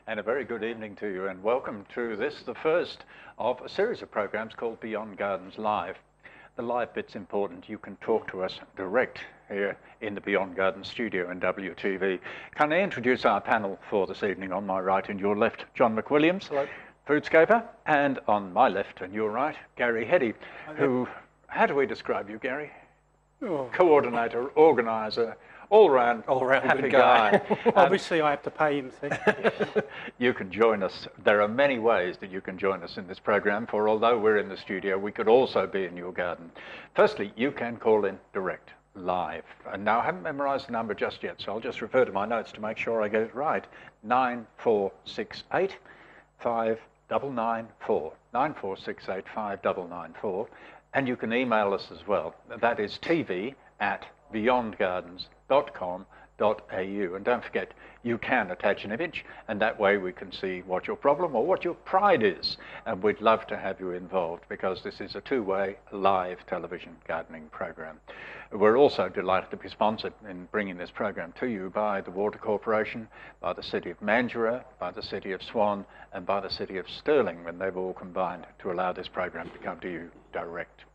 And a very good evening to you, and welcome to this, the first of a series of programs called Beyond Gardens Live. The live bit's important. You can talk to us direct here in the Beyond Gardens studio in WTV. Can I introduce our panel for this evening? On my right and your left, John McWilliams, hello, foodscaper, and on my left and your right, Gary Heddy, who, how do we describe you, Gary? Oh. Coordinator, organiser, all-round happy guy. Obviously, I have to pay him. You can join us. There are many ways that you can join us in this program, for although we're in the studio, we could also be in your garden. Firstly, you can call in direct, live. And now I haven't memorised the number just yet, so I'll just refer to my notes to make sure I get it right. 9468 5994. 9468 5994. And you can email us as well. That is tv@beyondgardens.com.au. And don't forget, you can attach an image, and that way we can see what your problem or what your pride is. And we'd love to have you involved, because this is a two-way live television gardening program. We're also delighted to be sponsored in bringing this program to you by the Water Corporation, by the City of Mandurah, by the City of Swan, and by the City of Stirling, when they've all combined to allow this program to come to you direct.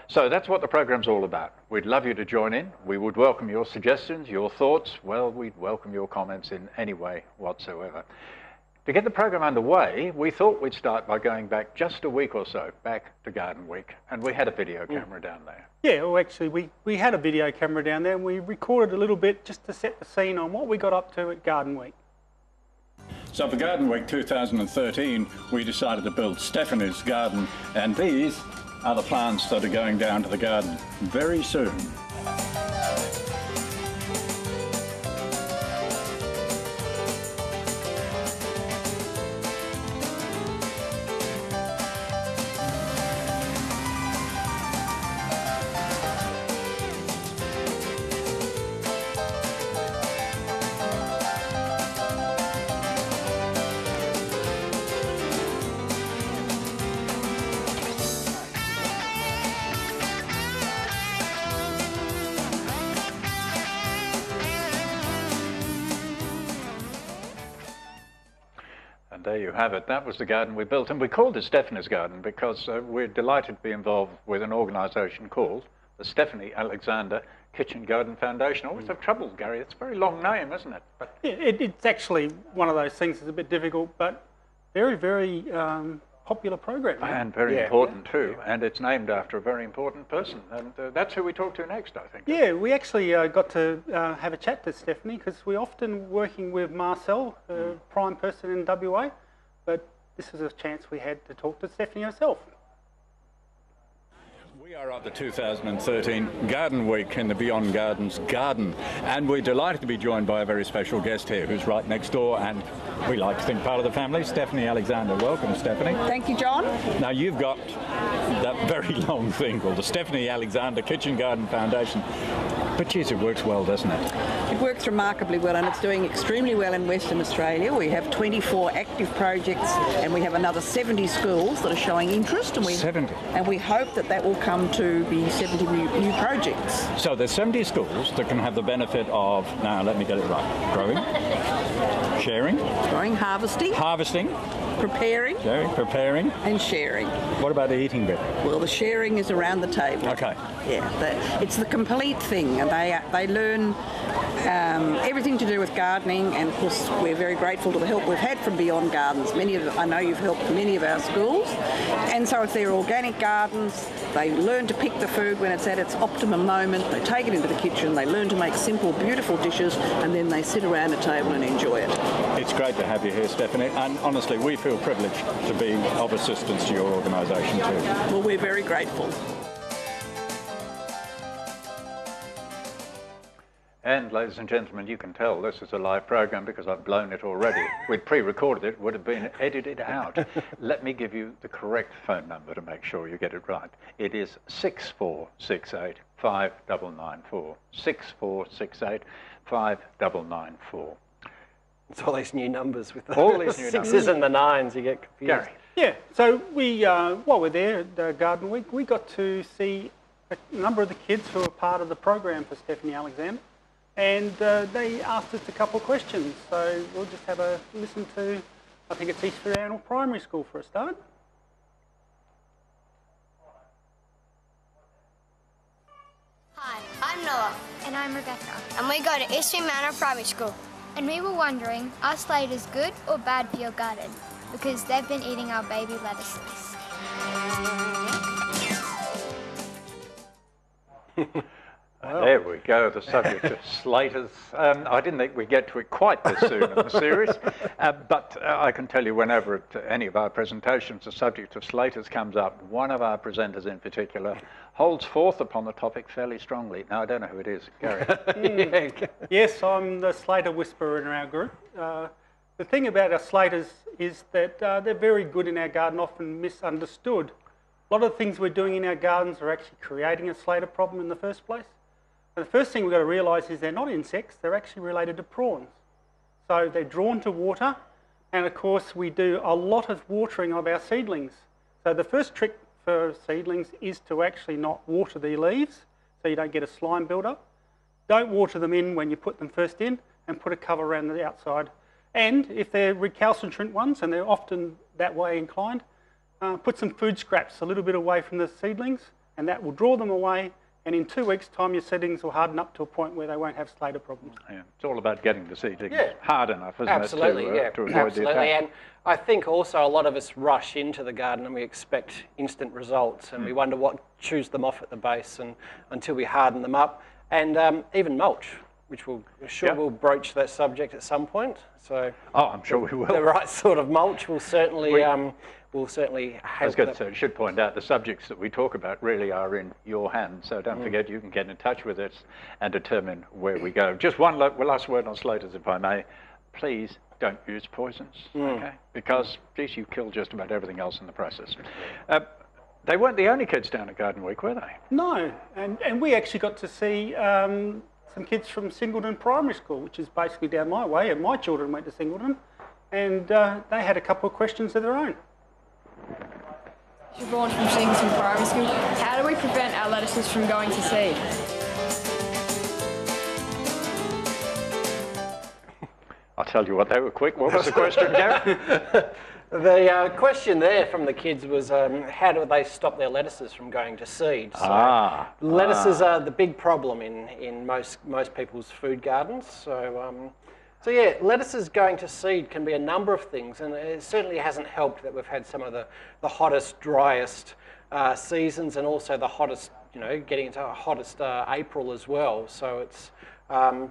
So that's what the program's all about. We'd love you to join in. We would welcome your suggestions, your thoughts. Well, we'd welcome your comments in any way whatsoever. To get the program underway, we thought we'd start by going back just a week or so, back to Garden Week, and we had a video camera down there. Yeah, well, actually, we had a video camera down there, and we recorded a little bit just to set the scene on what we got up to at Garden Week. So for Garden Week 2013, we decided to build Stephanie's garden, and these are the plants that are going down to the garden very soon. There you have it. That was the garden we built, and we called it Stephanie's Garden because we're delighted to be involved with an organisation called the Stephanie Alexander Kitchen Garden Foundation. I always have trouble, Gary. It's a very long name, isn't it? But yeah, it's actually one of those things that's a bit difficult, but very, very popular program. And very important too, and it's named after a very important person, and that's who we talk to next, I think. Yeah, we actually got to have a chat to Stephanie, because we're often working with Marcel, prime person in WA, but this is a chance we had to talk to Stephanie herself. We are at the 2013 Garden Week in the Beyond Gardens Garden, and we're delighted to be joined by a very special guest here who's right next door, and we like to think part of the family, Stephanie Alexander. Welcome, Stephanie. Thank you, John. Now you've got that very long thing called the Stephanie Alexander Kitchen Garden Foundation, but geez, it works well, doesn't it? It works remarkably well, and it's doing extremely well in Western Australia. We have 24 active projects, and we have another 70 schools that are showing interest, and 70? And we hope that that will come to be 70 new projects. So there's 70 schools that can have the benefit of, now let me get it right, growing, sharing, harvesting, preparing, and sharing. What about the eating bit? Well, the sharing is around the table. Okay. Yeah, it's the complete thing, and they learn everything to do with gardening, and of course we're very grateful to the help we've had from Beyond Gardens. I know you've helped many of our schools, and so if they're organic gardens, they learn to pick the food when it's at its optimum moment, they take it into the kitchen, they learn to make simple, beautiful dishes, and then they sit around a table and enjoy it. It's great to have you here, Stephanie, and honestly we feel privileged to be of assistance to your organisation too. Well, we're very grateful. And ladies and gentlemen, you can tell this is a live program because I've blown it already. We'd pre-recorded it, would have been edited out. Let me give you the correct phone number to make sure you get it right. It is 6468 5994. 6468 5994. It's all these new numbers with the all these new sixes and the nines, you get confused. Gary. Yeah, so we, while we're there at Garden Week, we got to see a number of the kids who are part of the program for Stephanie Alexander, and they asked us a couple of questions. So we'll just have a listen to I think it's East Fremantle Primary School for a start. Hi, I'm Noah. And I'm Rebecca. And we go to s01e01 Primary School. And we were wondering, are slaters good or bad for your garden? Because they've been eating our baby lettuces. There we go, the subject of slaters. I didn't think we'd get to it quite this soon in the series, but I can tell you whenever at any of our presentations the subject of slaters comes up, one of our presenters in particular holds forth upon the topic fairly strongly. Now, I don't know who it is. Gary. Yes, I'm the slater whisperer in our group. The thing about our slaters is that they're very good in our garden, often misunderstood. A lot of the things we're doing in our gardens are actually creating a slater problem in the first place. And the first thing we've got to realise is they're not insects, they're actually related to prawns. So they're drawn to water, and of course we do a lot of watering of our seedlings. So the first trick for seedlings is to actually not water the leaves, so you don't get a slime build-up. Don't water them in when you put them first in, and put a cover around the outside. And if they're recalcitrant ones, and they're often that way inclined, put some food scraps a little bit away from the seedlings, and that will draw them away. And in 2 weeks' time, your seedlings will harden up to a point where they won't have slater problems. Yeah, it's all about getting the seedlings Yeah. hard enough, isn't Absolutely, it, to avoid absolutely. the attack. And I think also a lot of us rush into the garden and we expect instant results, and we wonder what chews them off at the base and until we harden them up. And even mulch, which we'll broach that subject at some point. So I'm sure we will. the right sort of mulch will certainly help. I was going to say, I should point out the subjects that we talk about really are in your hands, so don't forget you can get in touch with us and determine where we go. Just one last word on slaters, if I may. Please don't use poisons, okay? Because, geez, you kill just about everything else in the process. They weren't the only kids down at Garden Week, were they? No, and we actually got to see some kids from Singleton Primary School, which is basically down my way, and my children went to Singleton, and they had a couple of questions of their own. Siobhan from Singleton Primary School. How do we prevent our lettuces from going to seed? I'll tell you what, they were quick. What was the question, Gary? The question there from the kids was how do they stop their lettuces from going to seed? So lettuces are the big problem in most people's food gardens. So yeah, lettuces going to seed can be a number of things, and it certainly hasn't helped that we've had some of the hottest, driest seasons, and also the hottest, getting into hottest April as well. So it's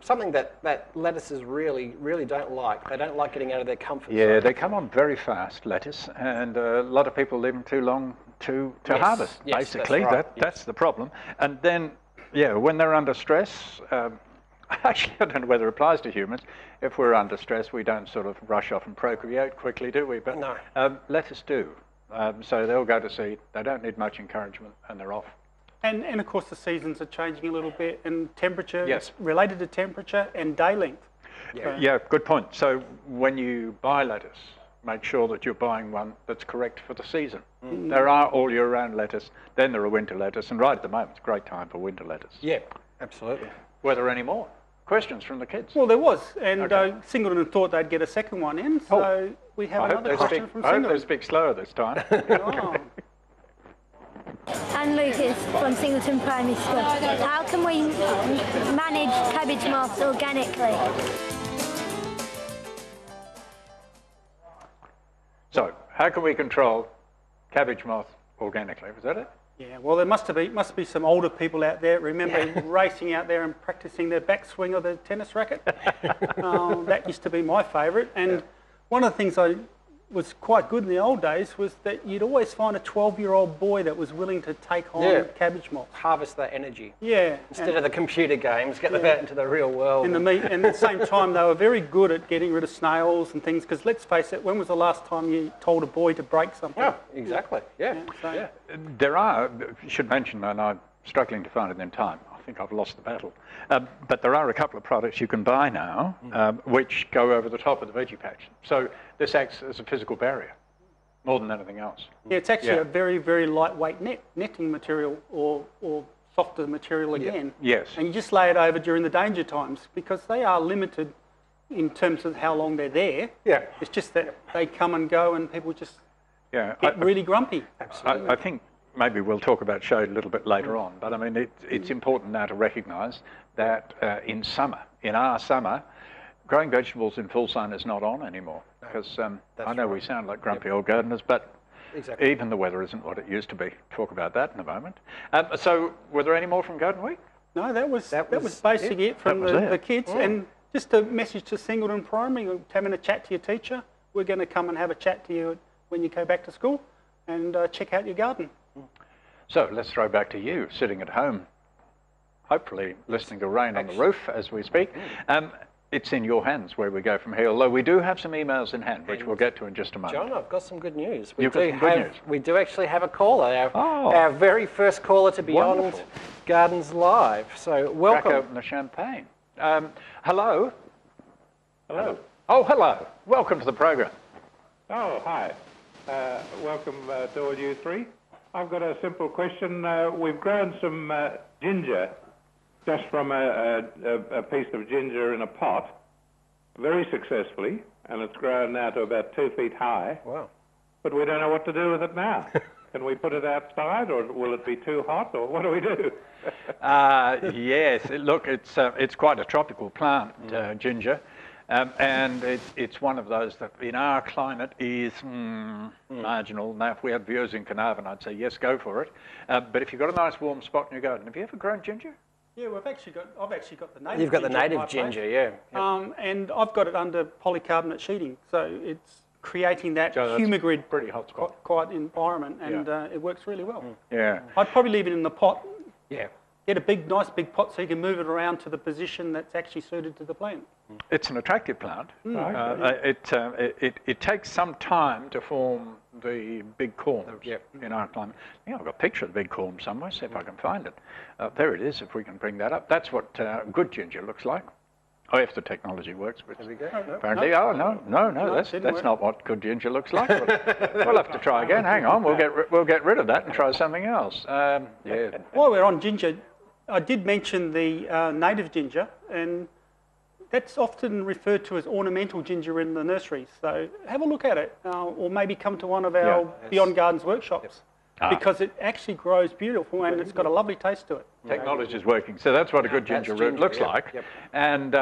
something that lettuces really, really don't like. They don't like getting out of their comfort zone. Yeah, they come on very fast, lettuce, and a lot of people leave them too long to harvest, yes, basically. That's right. That's the problem. And then, yeah, when they're under stress, actually, I don't know whether it applies to humans. If we're under stress, we don't sort of rush off and procreate quickly, do we? But no. Lettuce do. So they'll go to seed. They don't need much encouragement, and they're off. And of course the seasons are changing a little bit, and temperature, Yes. related to temperature and day length. Yeah, good point. So when you buy lettuce, make sure that you're buying one that's correct for the season. There are all year round lettuce, then there are winter lettuce, and right at the moment it's a great time for winter lettuce. Yeah, absolutely. Were there any more questions from the kids? Well, there was, and Okay. Singleton thought they'd get a second one in, so we have another question from I hope they Singleton. speak slower this time. Oh. And Lucas from Singleton Primary School. How can we manage cabbage moths organically? So, how can we control cabbage moth organically? Was that it? Yeah, well, there must be some older people out there. Remember racing out there and practicing their backswing of the tennis racket? That used to be my favourite. And one of the things I was quite good in the old days was that you'd always find a 12-year-old boy that was willing to take on cabbage moths. Harvest that energy. Yeah. Instead of the computer games, get them out into the real world. And at the same time, they were very good at getting rid of snails and things, because let's face it, when was the last time you told a boy to break something? Yeah, exactly. Yeah. There are, should mention, and I'm struggling to find it in time, I think I've lost the battle, but there are a couple of products you can buy now which go over the top of the veggie patch. So this acts as a physical barrier more than anything else. Yeah, it's actually a very, very lightweight netting material or softer material again. Yes. And you just lay it over during the danger times, because they are limited in terms of how long they're there. Yeah. It's just that they come and go and people just Yeah, get really grumpy. Absolutely. I think maybe we'll talk about shade a little bit later on, but I mean, it's important now to recognise that in summer, in our summer, growing vegetables in full sun is not on anymore, because I know we sound like grumpy old gardeners, but Exactly. even the weather isn't what it used to be. Talk about that in a moment. So were there any more from Garden Week? No, that was basically it from That was the it. kids. And just a message to Singleton Primary, having a chat to your teacher. We're going to come and have a chat to you when you go back to school and check out your garden. So let's throw back to you, sitting at home, hopefully listening to rain on the roof as we speak. It's in your hands where we go from here, although we do have some emails in hand, which we'll get to in just a moment. John, I've got some good news. You've got some good news. We do actually have a caller, our very first caller to Beyond Wonderful. Gardens Live. So Crack welcome. open the champagne. Hello? Hello. Oh, hello. Welcome to the program. Oh, hi. Welcome to all you three. I've got a simple question. We've grown some ginger just from a piece of ginger in a pot very successfully, and it's grown now to about 2 feet high. Wow. But we don't know what to do with it now. Can we put it outside, or will it be too hot, or what do we do? Yes, look, it's quite a tropical plant, ginger, and it's one of those that in our climate is marginal. Now, if we had viewers in Carnarvon, I'd say yes, go for it. But if you've got a nice warm spot in your garden, have you ever grown ginger? Yeah, I've actually got the native. You've got the ginger native type ginger, place. yeah. And I've got it under polycarbonate sheeting, so it's creating that So that's humigrid pretty hot spot. quiet environment, and it works really well. Yeah. I'd probably leave it in the pot. Yeah. Get a nice big pot so you can move it around to the position that's actually suited to the plant. It's an attractive plant. It takes some time to form the big corms in our climate. Yeah, I've got a picture of the big corm somewhere, see if I can find it. There it is, if we can bring that up. That's what good ginger looks like. Oh, if the technology works, which apparently, that's not what good ginger looks like. We'll have to try again. Hang on, we'll get rid of that and try something else. Yeah. While we're on ginger, I did mention the native ginger, and that's often referred to as ornamental ginger in the nurseries. So have a look at it, or maybe come to one of our Beyond Gardens workshops, because it actually grows beautiful and it's got a lovely taste to it. Technology is working, so that's what a good ginger root looks like. And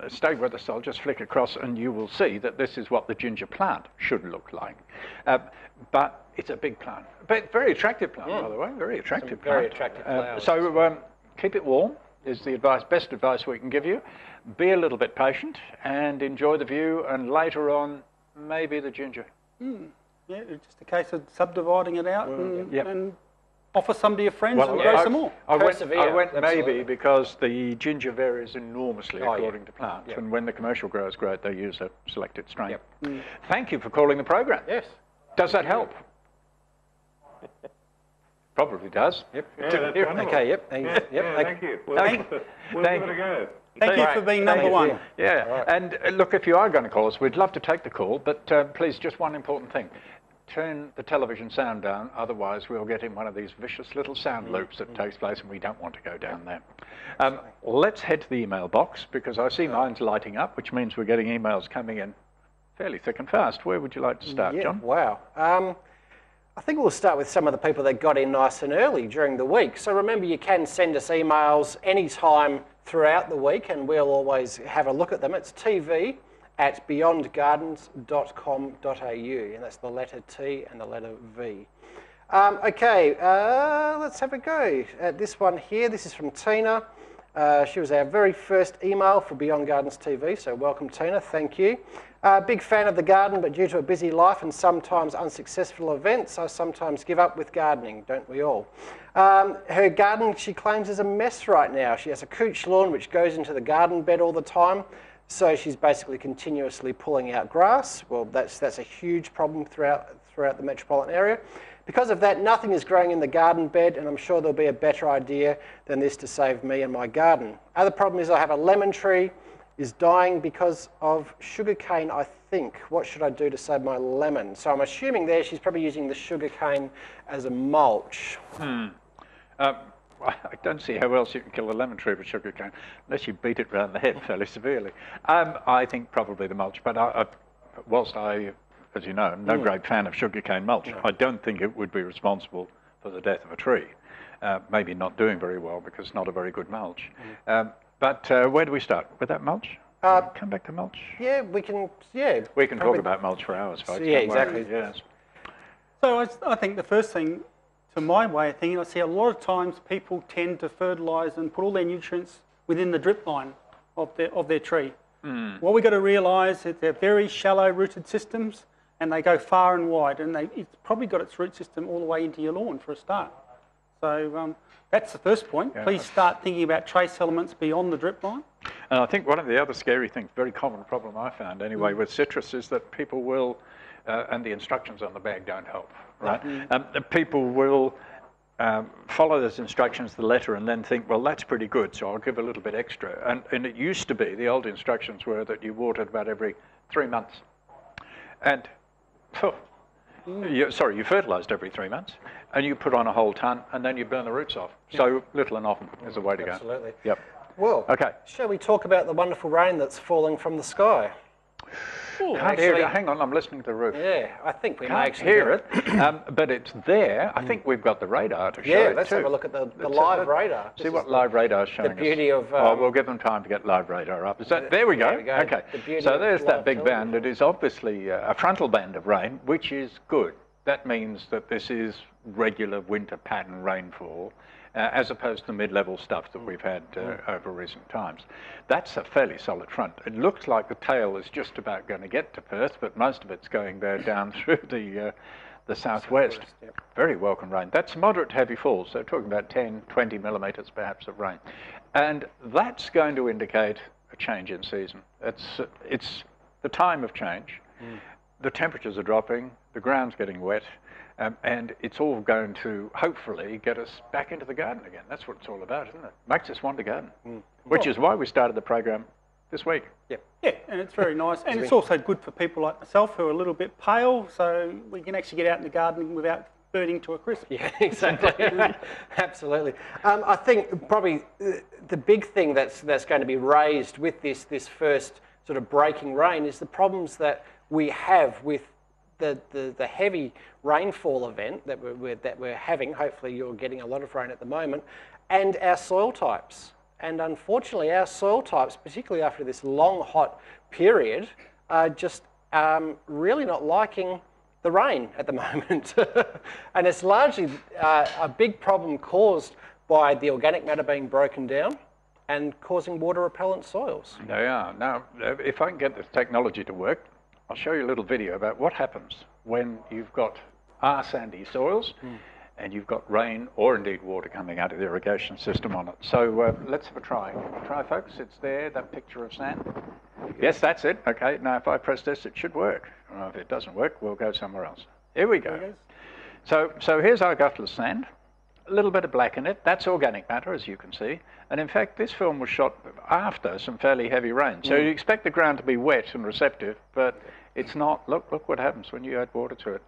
stay with us, I'll just flick across and you will see that this is what the ginger plant should look like. But it's a big plant, but very attractive plant, by the way, very attractive plant. Very attractive flowers. So keep it warm is the best advice we can give you. Be a little bit patient and enjoy the view, and later on, maybe the ginger. Yeah, it's just a case of subdividing it out and offer some to your friends and yeah, grow some more. I Persevere, went maybe absolutely. because the ginger varies enormously according to plants, Yep. and when the commercial growers grow it, they use a selected strain. Thank you for calling the program. Yes. Does that help? Probably does. Yeah, that's wonderful. Okay, yep. Thank you. We'll give it a go. Thank you for being number one. Yeah, and look, if you are going to call us, we'd love to take the call, but please, just one important thing. Turn the television sound down, otherwise we'll get in one of these vicious little sound loops that takes place, and we don't want to go down there. Let's head to the email box, because I see mine's lighting up, which means we're getting emails coming in fairly thick and fast. Where would you like to start, John? Wow. I think we'll start with some of the people that got in nice and early during the week. So remember, you can send us emails anytime throughout the week, and we'll always have a look at them. It's tv@beyondgardens.com.au, and that's the letter T and the letter V. Let's have a go at this one here. This is from Tina. She was our very first email for Beyond Gardens TV, so welcome, Tina. Thank you. Big fan of the garden, but due to a busy life and sometimes unsuccessful events, I sometimes give up with gardening, don't we all? Her garden, she claims, is a mess right now. She has a couch lawn which goes into the garden bed all the time, so she's basically continuously pulling out grass. Well, that's a huge problem throughout the metropolitan area. Because of that, nothing is growing in the garden bed, and I'm sure there'll be a better idea than this to save me and my garden. Other problem is I have a lemon tree is dying because of sugarcane, I think. What should I do to save my lemon? So I'm assuming there she's probably using the sugarcane as a mulch. I don't see how else you can kill a lemon tree with sugarcane unless you beat it round the head fairly severely. I think probably the mulch, but whilst I, as you know, am no great fan of sugarcane mulch, I don't think it would be responsible for the death of a tree. Maybe not doing very well because it's not a very good mulch. But where do we start? With that mulch? Come back to mulch? Yeah, we can, yeah. We can talk about mulch for hours, folks. Yeah, exactly. Yes. So I think the first thing, to my way of thinking, I see a lot of times people tend to fertilise and put all their nutrients within the drip line of their tree. What we've got to realise is they're very shallow rooted systems and they go far and wide, and it's probably got its root system all the way into your lawn for a start. So that's the first point. Yeah. Please start thinking about trace elements beyond the drip line. And I think one of the other scary things, very common problem I found anyway with citrus, is that people will, and the instructions on the bag don't help, right? People will follow those instructions to the letter and then think, well, that's pretty good, so I'll give a little bit extra. And it used to be, the old instructions were that you watered about every 3 months. And, you fertilised every 3 months, and you put on a whole ton, and then you burn the roots off. So little and often is the way to go. Absolutely. Yep. Well, okay. Shall we talk about the wonderful rain that's falling from the sky? Can't hear it. Hang on, I'm listening to the roof. Yeah, I think we may Can't actually hear it, but it's there. I think we've got the radar to show it. Yeah, let's have a look at the live radar. See what live radar is showing us. The beauty of... we'll give them time to get live radar up. There we go. There we go. Okay, so there's that big band. It is obviously a frontal band of rain, which is good. That means that this is regular winter pattern rainfall, as opposed to the mid-level stuff that we've had over recent times. That's a fairly solid front. It looks like the tail is just about going to get to Perth, but most of it's going there down through the southwest. Yep. Very welcome rain. That's moderate to heavy falls, so talking about 10, 20 millimetres perhaps of rain. And that's going to indicate a change in season. It's the time of change. The temperatures are dropping, the ground's getting wet, and it's all going to hopefully get us back into the garden again. That's what it's all about, isn't it? Makes us want to garden, which is why we started the program this week. Yeah, and it's very nice. And it's also good for people like myself who are a little bit pale, so we can actually get out in the garden without burning to a crisp. Yeah, exactly. Absolutely. I think probably the big thing that's going to be raised with this first sort of breaking rain is the problems that we have with the heavy rainfall event that we're having. Hopefully you're getting a lot of rain at the moment, and our soil types. And unfortunately our soil types, particularly after this long hot period, are just really not liking the rain at the moment. And it's largely a big problem caused by the organic matter being broken down and causing water repellent soils. They are. Now, if I can get this technology to work, I'll show you a little video about what happens when you've got sandy soils and you've got rain or indeed water coming out of the irrigation system on it. So let's have a try. Try, folks. It's there, that picture of sand. Yes, that's it. Okay, now if I press this, it should work. If it doesn't work, we'll go somewhere else. Here we go. So here's our gutless sand. A little bit of black in it. That's organic matter, as you can see. And in fact, this film was shot after some fairly heavy rain. So you expect the ground to be wet and receptive, but it's not. Look what happens when you add water to it.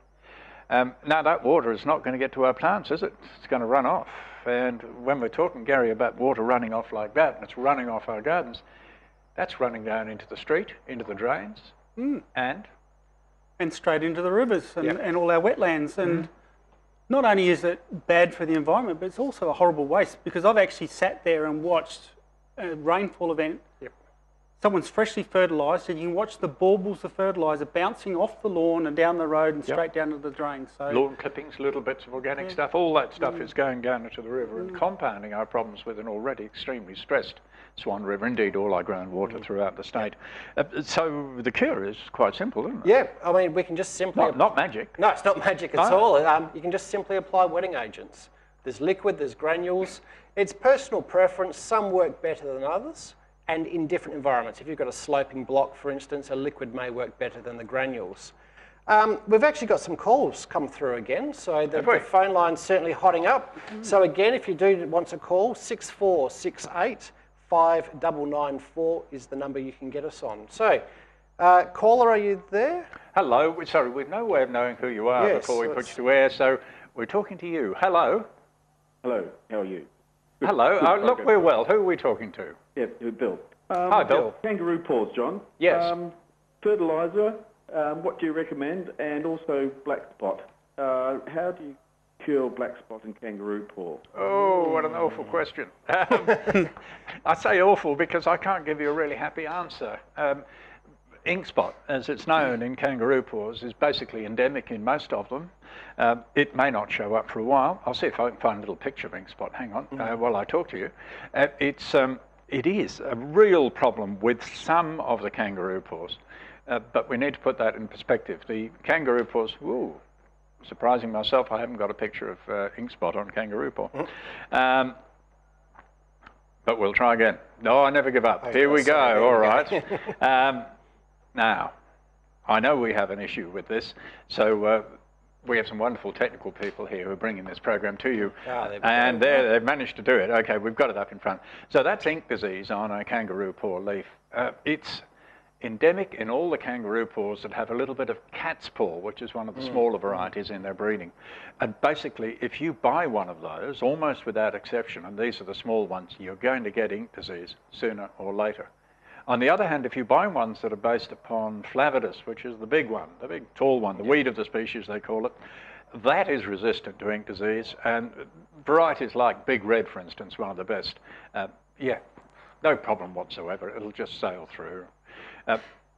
Now, that water is not going to get to our plants, is it? It's going to run off. And when we're talking, Gary, about water running off like that, and it's running off our gardens, that's running down into the street, into the drains, and straight into the rivers and all our wetlands. And not only is it bad for the environment, but it's also a horrible waste, because I've actually sat there and watched a rainfall event. Someone's freshly fertilised, and you can watch the baubles of fertiliser bouncing off the lawn and down the road and straight down to the drain. So lawn clippings, little bits of organic stuff, all that stuff is going down into the river and compounding our problems with an already extremely stressed Swan River, indeed all our groundwater throughout the state. So the cure is quite simple, isn't it? Yeah, I mean, we can just simply... Not magic. No, it's not magic at all. You can just simply apply wetting agents. There's liquid, there's granules. It's personal preference. Some work better than others, and in different environments. If you've got a sloping block, for instance, a liquid may work better than the granules. We've actually got some calls come through again, so the phone line's certainly hotting up. So again, if you do want to call, 6468 5994 is the number you can get us on. So, caller, are you there? Hello. Sorry, we've no way of knowing who you are before we put you to air, so we're talking to you. Hello. Hello, how are you? Hello. Look, we're well. Who are we talking to? Yeah, Bill. Hi, Bill. Kangaroo paws, John. Yes. Fertiliser, what do you recommend? And also black spot. How do you cure black spot in kangaroo paw? Oh, what an awful question. I say awful because I can't give you a really happy answer. Ink spot, as it's known in kangaroo paws, is basically endemic in most of them. It may not show up for a while. I'll see if I can find a little picture of ink spot. Hang on, while I talk to you. It is a real problem with some of the kangaroo paws, but we need to put that in perspective. The kangaroo paws, ooh, surprising myself, I haven't got a picture of ink spot on kangaroo paw. But we'll try again. No, I never give up. Here we go. All right. Now, I know we have an issue with this, so we have some wonderful technical people here who are bringing this program to you, and they've managed to do it. Okay, we've got it up in front. So that's ink disease on a kangaroo paw leaf. It's endemic in all the kangaroo paws that have a little bit of cat's paw, which is one of the smaller varieties in their breeding. And basically, if you buy one of those, almost without exception, and these are the small ones, you're going to get ink disease sooner or later. On the other hand, if you buy ones that are based upon flavidus, which is the big one, the big tall one, the weed of the species they call it, that is resistant to ink disease, and varieties like Big Red, for instance, one of the best, yeah, no problem whatsoever, it'll just sail through.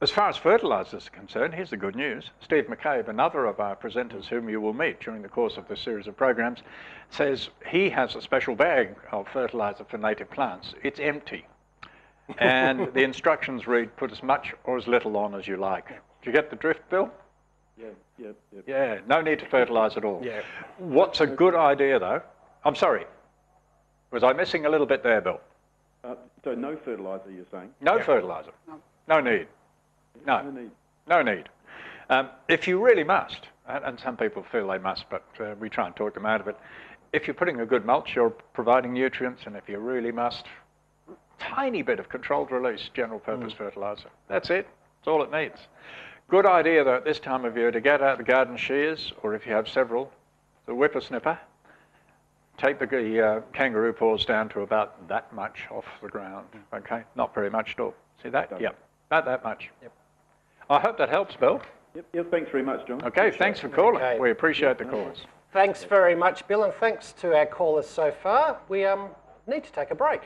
As far as fertilisers are concerned, here's the good news. Steve McCabe, another of our presenters whom you will meet during the course of this series of programs, says he has a special bag of fertiliser for native plants. It's empty. And the instructions read, put as much or as little on as you like. Do you get the drift, Bill? Yeah, no need to fertilise at all. Yeah. What's a good idea, though? I'm sorry. Was I missing a little bit there, Bill? So no fertiliser, you're saying? No fertiliser. No need. No need. If you really must, and some people feel they must, but we try and talk them out of it. If you're putting a good mulch, you're providing nutrients, and if you really must, tiny bit of controlled release general purpose fertiliser. That's it. That's all it needs. Good idea though at this time of year to get out the garden shears, or if you have several, the whippersnipper. Take the kangaroo paws down to about that much off the ground. Okay, not very much at all. See that? Yep, about that much. Yep. I hope that helps, Bill. Yep. Thanks very much, John. Okay, thanks for calling. Okay. We appreciate the calls. Thanks very much, Bill, and thanks to our callers so far. We need to take a break.